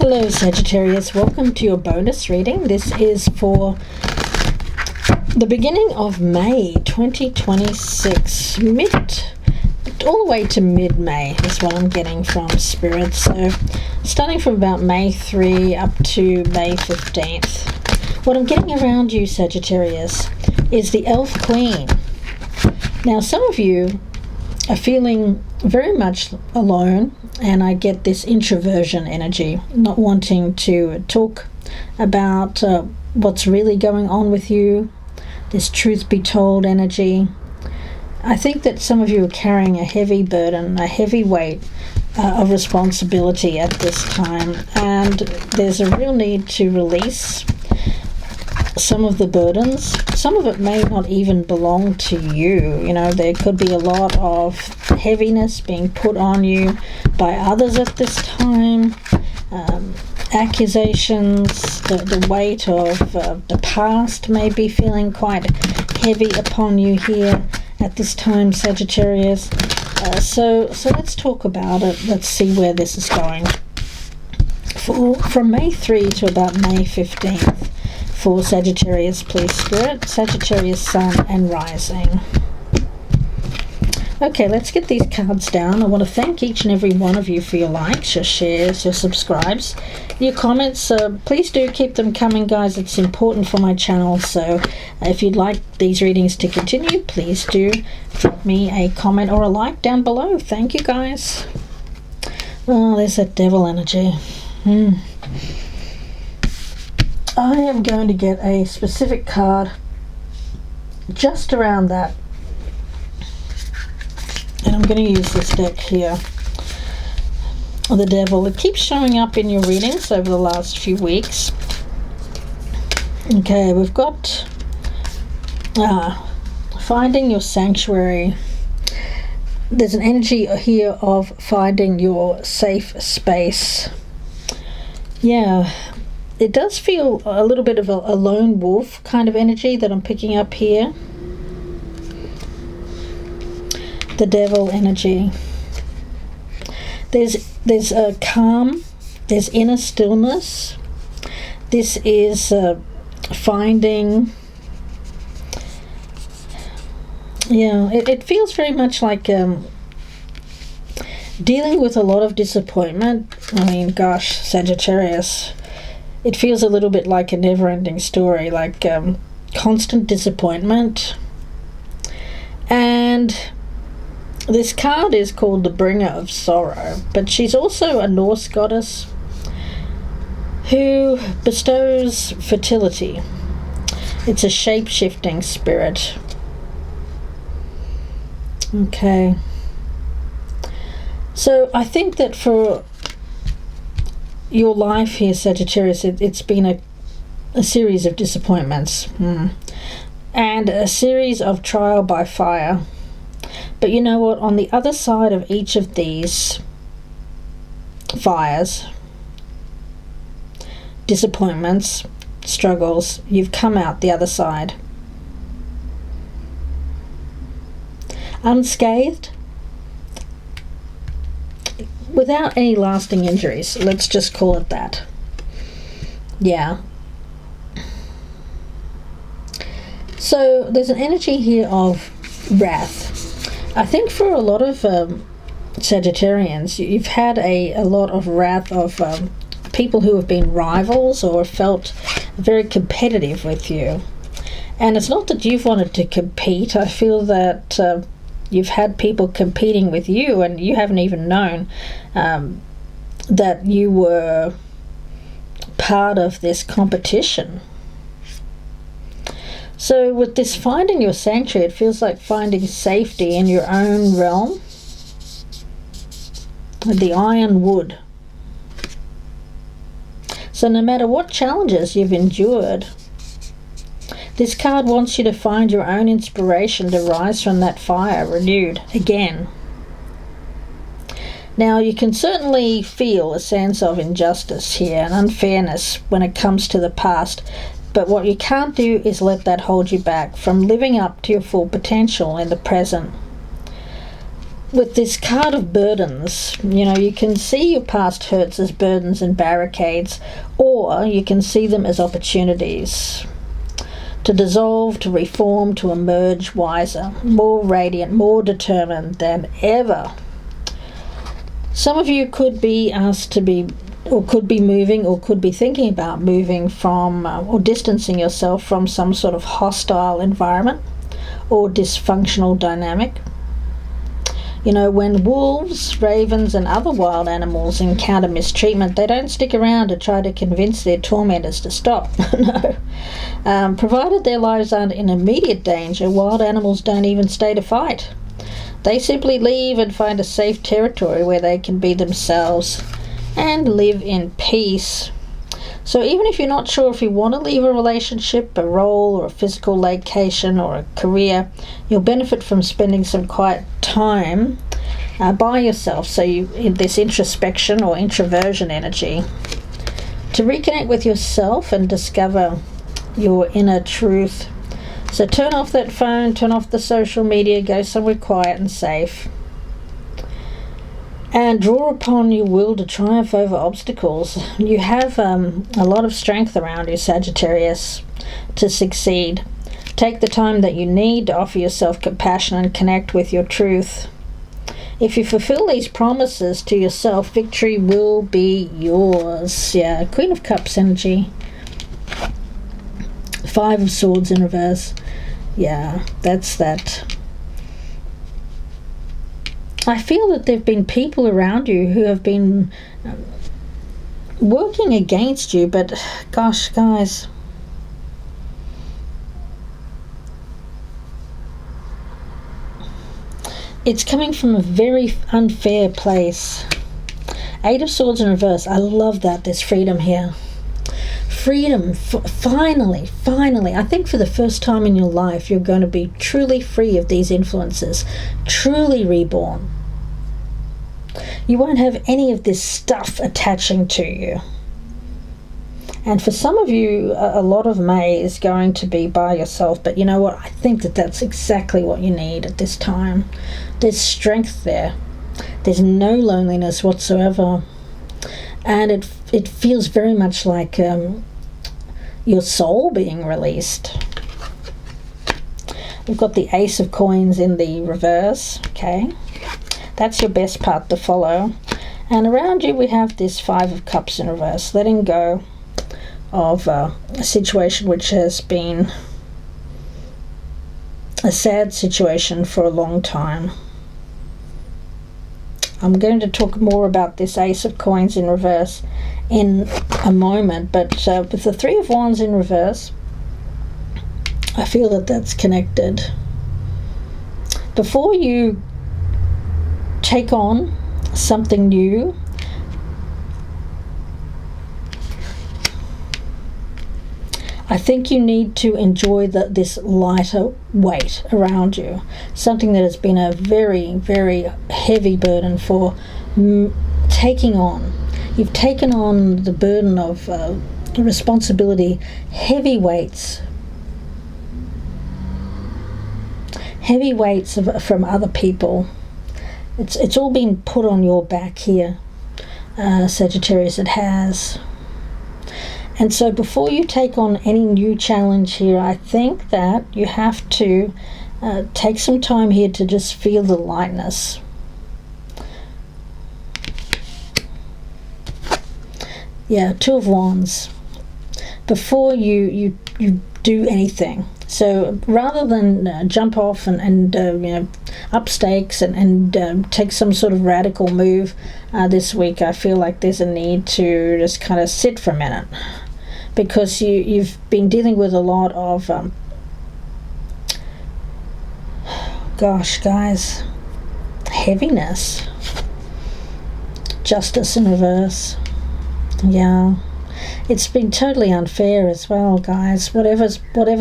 Hello Sagittarius, welcome to your bonus reading. This is for the beginning of May 2026, all the way to mid-May is what I'm getting from Spirit. So starting from about May 3 up to May 15th. What I'm getting around you, Sagittarius, is the Elf Queen. Now some of you are feeling very much alone, and I get this introversion energy, not wanting to talk about what's really going on with you, this truth be told energy. I think that some of you are carrying a heavy burden, a heavy weight of responsibility at this time, and there's a real need to release some of the burdens. Some of it may not even belong to you. You know, there could be a lot of heaviness being put on you by others at this time. Accusations, the weight of the past may be feeling quite heavy upon you here at this time, Sagittarius. So let's talk about it. Let's see where this is going. From May 3 to about May 15th. For Sagittarius, please, Spirit. Sagittarius, Sun and Rising. Okay, let's get these cards down. I want to thank each and every one of you for your likes, your shares, your subscribes, your comments. Please do keep them coming, guys. It's important for my channel. So if you'd like these readings to continue, please do drop me a comment or a like down below. Thank you, guys. Oh, there's that devil energy. I am going to get a specific card just around that, and I'm going to use this deck here, the devil. It keeps showing up in your readings over the last few weeks. Okay, we've got finding your sanctuary. There's an energy here of finding your safe space. Yeah, it does feel a little bit of a lone wolf kind of energy that I'm picking up here. The devil energy. There's a calm, there's inner stillness. This is finding, it feels very much like dealing with a lot of disappointment. I mean, gosh, Sagittarius, it feels a little bit like a never-ending story, like constant disappointment. And this card is called the Bringer of Sorrow, but she's also a Norse goddess who bestows fertility. It's a shape-shifting spirit. Okay. So I think that for your life here, Sagittarius, it's been a series of disappointments and a series of trial by fire. But you know what? On the other side of each of these fires, disappointments, struggles, you've come out the other side unscathed, without any lasting injuries. Let's just call it that. Yeah. So there's an energy here of wrath. I think for a lot of Sagittarians, you've had a lot of wrath of people who have been rivals or felt very competitive with you. And it's not that you've wanted to compete. I feel that you've had people competing with you and you haven't even known that you were part of this competition. So with this finding your sanctuary, it feels like finding safety in your own realm. With the iron wood. So no matter what challenges you've endured, this card wants you to find your own inspiration to rise from that fire renewed again. Now you can certainly feel a sense of injustice here and unfairness when it comes to the past. But what you can't do is let that hold you back from living up to your full potential in the present. with this card of burdens, you know, you can see your past hurts as burdens and barricades, or you can see them as opportunities to dissolve, to reform, to emerge wiser, more radiant, more determined than ever. Some of you could be asked to be, or could be moving, or could be thinking about moving from, or distancing yourself from some sort of hostile environment or dysfunctional dynamic. You know, when wolves, ravens, and other wild animals encounter mistreatment, they don't stick around to try to convince their tormentors to stop. No. Provided their lives aren't in immediate danger, wild animals don't even stay to fight. They simply leave and find a safe territory where they can be themselves and live in peace. So even if you're not sure if you want to leave a relationship, a role, or a physical location, or a career, you'll benefit from spending some quiet time by yourself. So you, in this introspection or introversion energy, to reconnect with yourself and discover your inner truth. So turn off that phone, turn off the social media, go somewhere quiet and safe. And draw upon your will to triumph over obstacles. You have a lot of strength around you, Sagittarius, to succeed. Take the time that you need to offer yourself compassion and connect with your truth. If you fulfill these promises to yourself, victory will be yours. Yeah, Queen of Cups energy. 5 of Swords in reverse. Yeah, that's that. I feel that there have been people around you who have been working against you, but gosh, guys, it's coming from a very unfair place. 8 of Swords in reverse. I love that. There's freedom here. Freedom. Finally. I think for the first time in your life, you're going to be truly free of these influences. Truly reborn. You won't have any of this stuff attaching to you. And for some of you, a lot of May is going to be by yourself. But you know what? I think that that's exactly what you need at this time. There's strength there. There's no loneliness whatsoever. And it feels very much like your soul being released. We've got the Ace of Coins in the reverse. Okay. That's your best part to follow. And around you we have this 5 of Cups in reverse. Letting go of a situation which has been a sad situation for a long time. I'm going to talk more about this Ace of Coins in reverse in a moment, but with the 3 of Wands in reverse, I feel that that's connected. Before you take on something new, I think you need to enjoy this lighter weight around you. Something that has been a very, very heavy burden for taking on. You've taken on the burden of responsibility, heavy weights. Heavy weights from other people. It's all been put on your back here, Sagittarius. It has. And so before you take on any new challenge here, I think that you have to take some time here to just feel the lightness. Yeah, 2 of Wands. Before you do anything. So rather than jump off and you know, up stakes and take some sort of radical move this week, I feel like there's a need to just kind of sit for a minute, because you've been dealing with a lot of gosh, guys, heaviness. Justice in reverse. Yeah. It's been totally unfair as well, guys. Whatever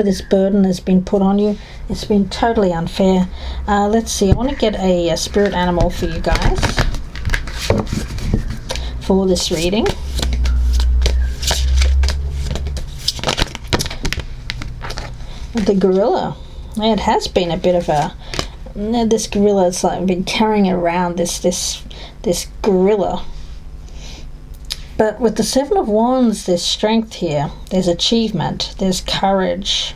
this burden has been put on you, it's been totally unfair. Let's see. I want to get a spirit animal for you guys for this reading. The gorilla. It has been a bit of a this gorilla. It's like been carrying around this gorilla. But with the Seven of Wands, there's strength here. There's achievement. There's courage.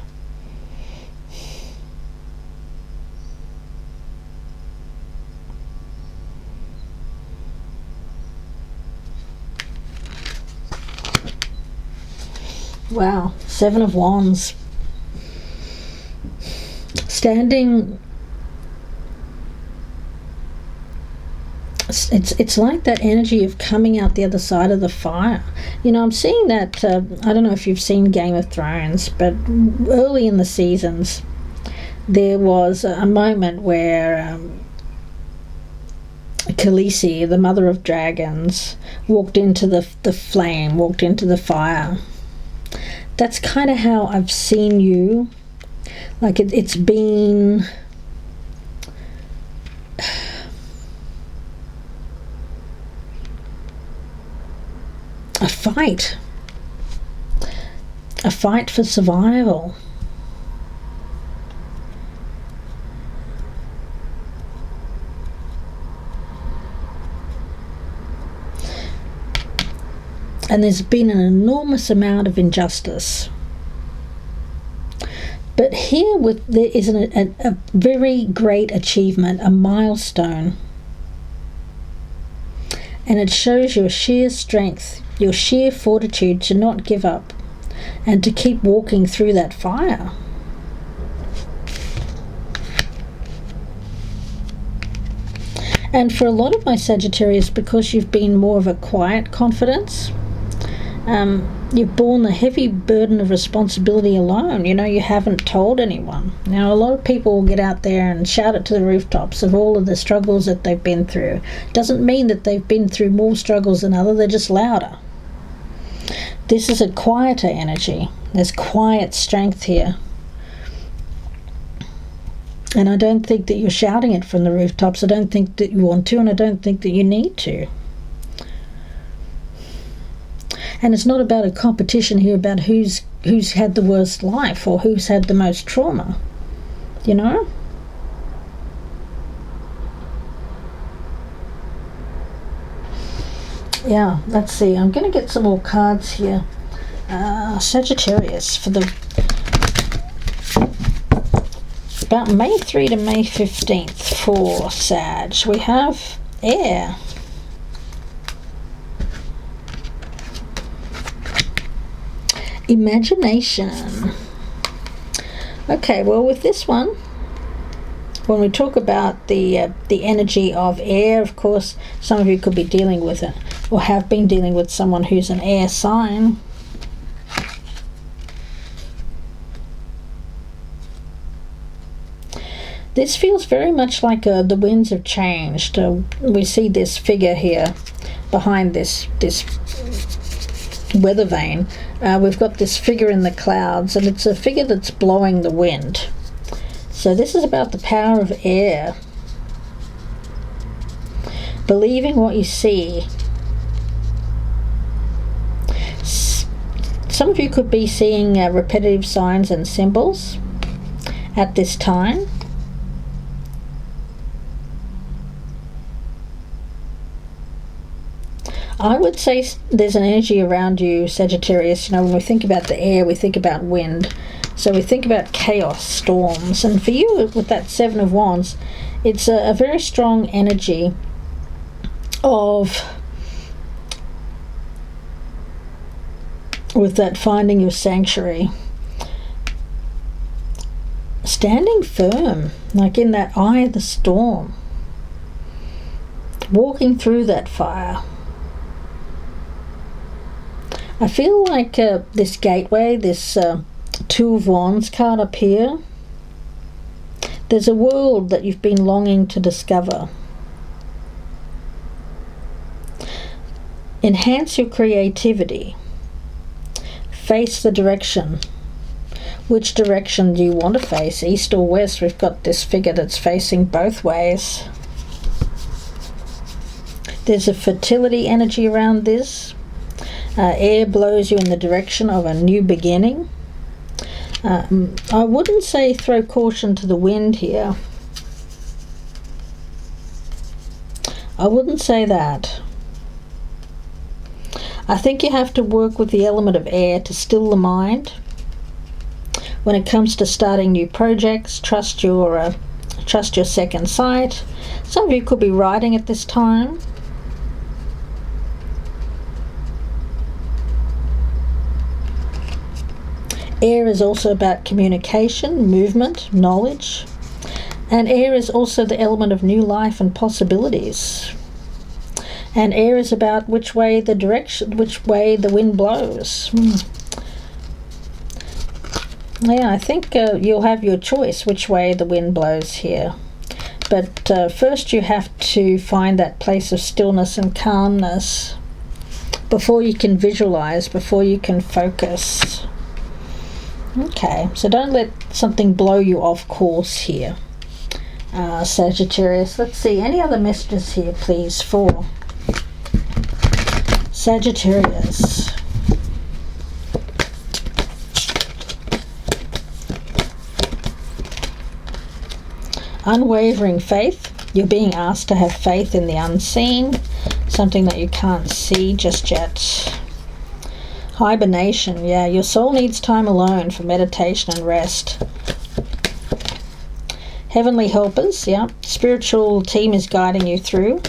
Wow, Seven of Wands. Standing, it's like that energy of coming out the other side of the fire. You know, I'm seeing that, I don't know if you've seen Game of Thrones, but early in the seasons, there was a moment where Khaleesi, the mother of dragons, walked into the flame, walked into the fire. That's kind of how I've seen you. Like it's been a fight for survival. And there's been an enormous amount of injustice. But here there is a very great achievement, a milestone. And it shows your sheer strength, your sheer fortitude to not give up and to keep walking through that fire. And for a lot of my Sagittarius, because you've been more of a quiet confidence, you've borne the heavy burden of responsibility alone. You know, you haven't told anyone. Now, a lot of people will get out there and shout it to the rooftops of all of the struggles that they've been through. Doesn't mean that they've been through more struggles than others, they're just louder. This is a quieter energy. There's quiet strength here. And I don't think that you're shouting it from the rooftops. I don't think that you want to, and I don't think that you need to. And it's not about a competition here about who's had the worst life or who's had the most trauma, you know? Yeah, let's see. I'm going to get some more cards here. Sagittarius for about May 3 to May 15th for Sag. We have air. Imagination. Okay, well, with this one, when we talk about the energy of air, of course, some of you could be dealing with it or have been dealing with someone who's an air sign. This feels very much like the winds have changed. We see this figure here behind this weather vane. We've got this figure in the clouds, and it's a figure that's blowing the wind. So this is about the power of air. Believing what you see. Some of you could be seeing repetitive signs and symbols at this time. I would say there's an energy around you, Sagittarius. You know, when we think about the air, we think about wind. So we think about chaos, storms. And for you, with that Seven of Wands, it's a very strong energy of, with that finding your sanctuary. Standing firm, like in that eye of the storm. Walking through that fire. I feel like this gateway, this Two of Wands card up here, there's a world that you've been longing to discover. Enhance your creativity. Face the direction. Which direction do you want to face, east or west? We've got this figure that's facing both ways. There's a fertility energy around this. Air blows you in the direction of a new beginning. I wouldn't say throw caution to the wind here. I wouldn't say that. I think you have to work with the element of air to still the mind. When it comes to starting new projects, trust your second sight. Some of you could be writing at this time. Air is also about communication, movement, knowledge. And air is also the element of new life and possibilities. And air is about which way the wind blows. Yeah, I think you'll have your choice which way the wind blows here. But first you have to find that place of stillness and calmness before you can visualize, before you can focus. Okay, so don't let something blow you off course here, Sagittarius. Let's see, any other messages here, please, for Sagittarius. Unwavering faith. You're being asked to have faith in the unseen, something that you can't see just yet. Hibernation, yeah, your soul needs time alone for meditation and rest. Heavenly helpers, yeah, spiritual team is guiding you through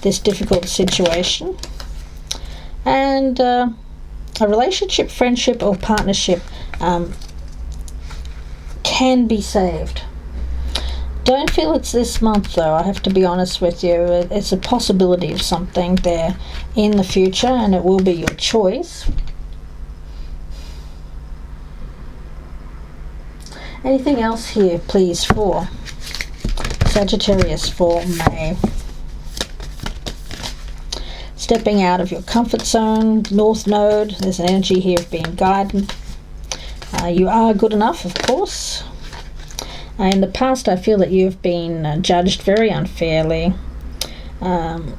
this difficult situation. And a relationship, friendship or partnership can be saved. Don't feel it's this month though, I have to be honest with you. It's a possibility of something there in the future, and it will be your choice. Anything else here, please, for Sagittarius for May? Stepping out of your comfort zone, North Node, there's an energy here of being guided. You are good enough, of course. In the past, I feel that you've been judged very unfairly. And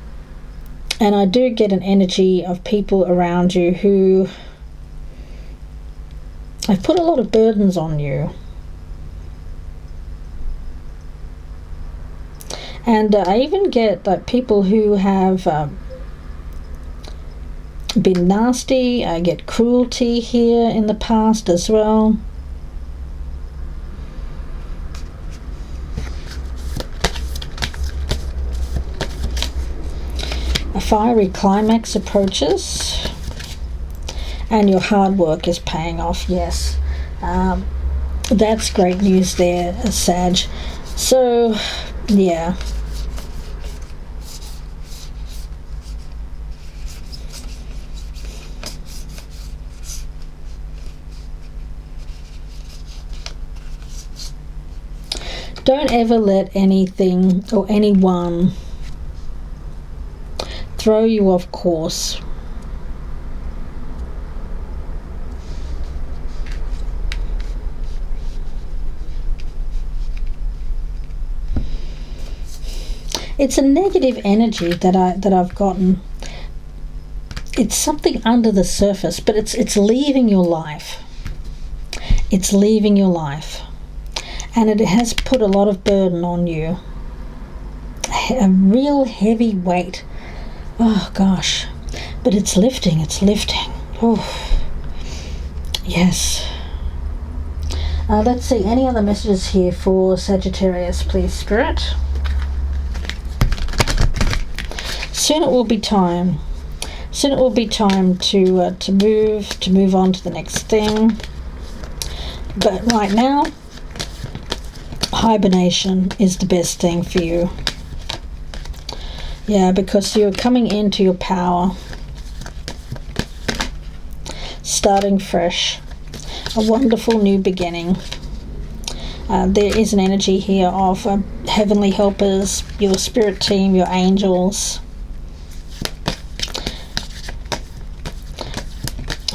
I do get an energy of people around you who have put a lot of burdens on you. And I even get people who have been nasty. I get cruelty here in the past as well. A fiery climax approaches, and your hard work is paying off. Yes, that's great news there, Sag. So, yeah. Don't ever let anything or anyone throw you off course. It's a negative energy that I've gotten. It's something under the surface, but it's leaving your life. It's leaving your life. And it has put a lot of burden on you. A real heavy weight. Oh gosh. But it's lifting, it's lifting. Oh, yes. Let's see, any other messages here for Sagittarius, please, Spirit? Soon it will be time. Soon it will be time to move on to the next thing. But right now, hibernation is the best thing for you. Yeah, because you're coming into your power, starting fresh, a wonderful new beginning. There is an energy here of heavenly helpers, your spirit team, your angels.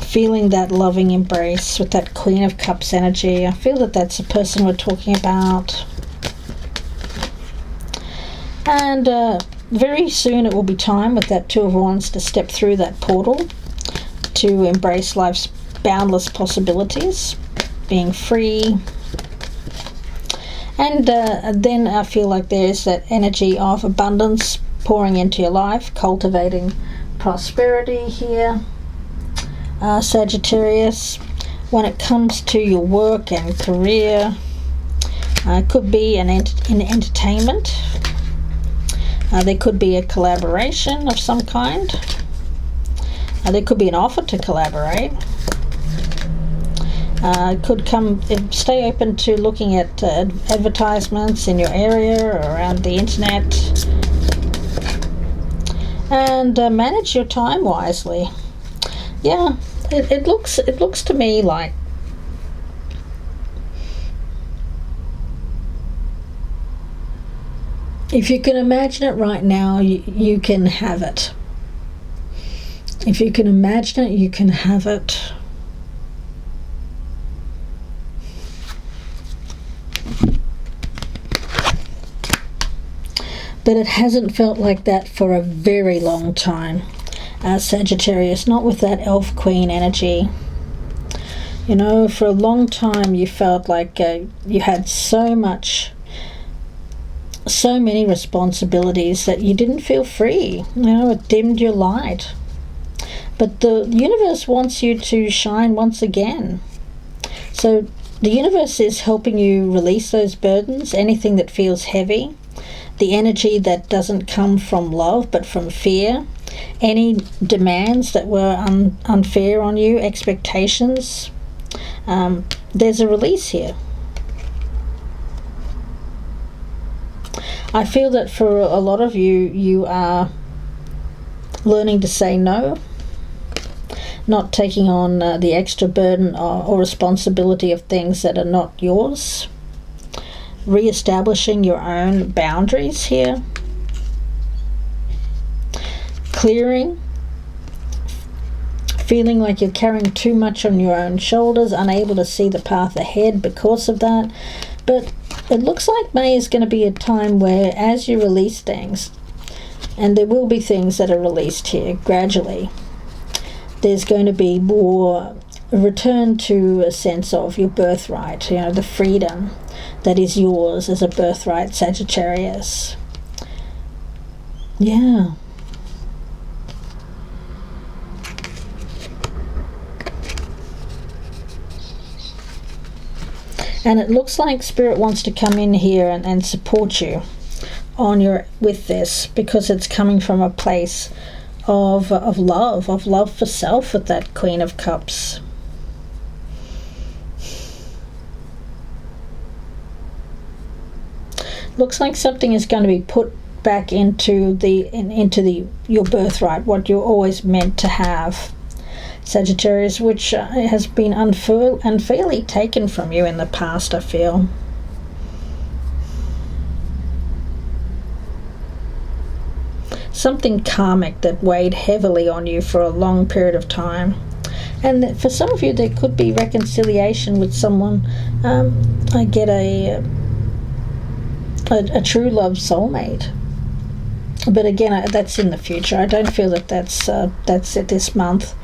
Feeling that loving embrace with that Queen of Cups energy. I feel that that's the person we're talking about. And very soon it will be time with that Two of Wands to step through that portal to embrace life's boundless possibilities, being free. And then I feel like there's that energy of abundance pouring into your life, cultivating prosperity here, Sagittarius. When it comes to your work and career, it could be in entertainment. There could be a collaboration of some kind. There could be an offer to collaborate. Stay open to looking at advertisements in your area or around the internet. And manage your time wisely. Yeah, it looks to me like if you can imagine it right now, you can have it. If you can imagine it, you can have it. But it hasn't felt like that for a very long time, Sagittarius, not with that elf queen energy. You know, for a long time you felt like you had so many responsibilities that you didn't feel free. You know, it dimmed your light. But the universe wants you to shine once again. So the universe is helping you release those burdens, anything that feels heavy, the energy that doesn't come from love but from fear, any demands that were unfair on you, expectations. There's a release here. I feel that for a lot of you, you are learning to say no, not taking on the extra burden or responsibility of things that are not yours, re-establishing your own boundaries here, clearing, feeling like you're carrying too much on your own shoulders, unable to see the path ahead because of that. But it looks like May is going to be a time where, as you release things, and there will be things that are released here gradually, there's going to be more return to a sense of your birthright, you know, the freedom that is yours as a birthright, Sagittarius. Yeah. And it looks like Spirit wants to come in here and support you with this, because it's coming from a place of love for self with that Queen of Cups. Looks like something is going to be put back into your birthright, what you're always meant to have, Sagittarius, which has been unfairly taken from you in the past, I feel. Something karmic that weighed heavily on you for a long period of time. And for some of you, there could be reconciliation with someone. I get a true love soulmate. But again, that's in the future. I don't feel that that's it this month.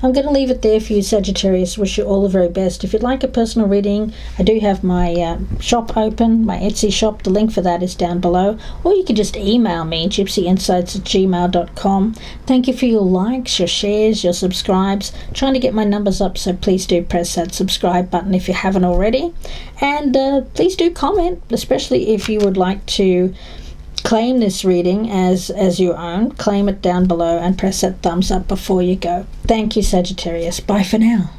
I'm going to leave it there for you, Sagittarius. Wish you all the very best. If you'd like a personal reading, I do have my shop open, my Etsy shop. The link for that is down below. Or you can just email me, gypsyinsights@gmail.com. Thank you for your likes, your shares, your subscribes. Trying to get my numbers up, so please do press that subscribe button if you haven't already. And please do comment, especially if you would like to claim this reading as your own. Claim it down below and press that thumbs up before you go. Thank you, Sagittarius. Bye for now.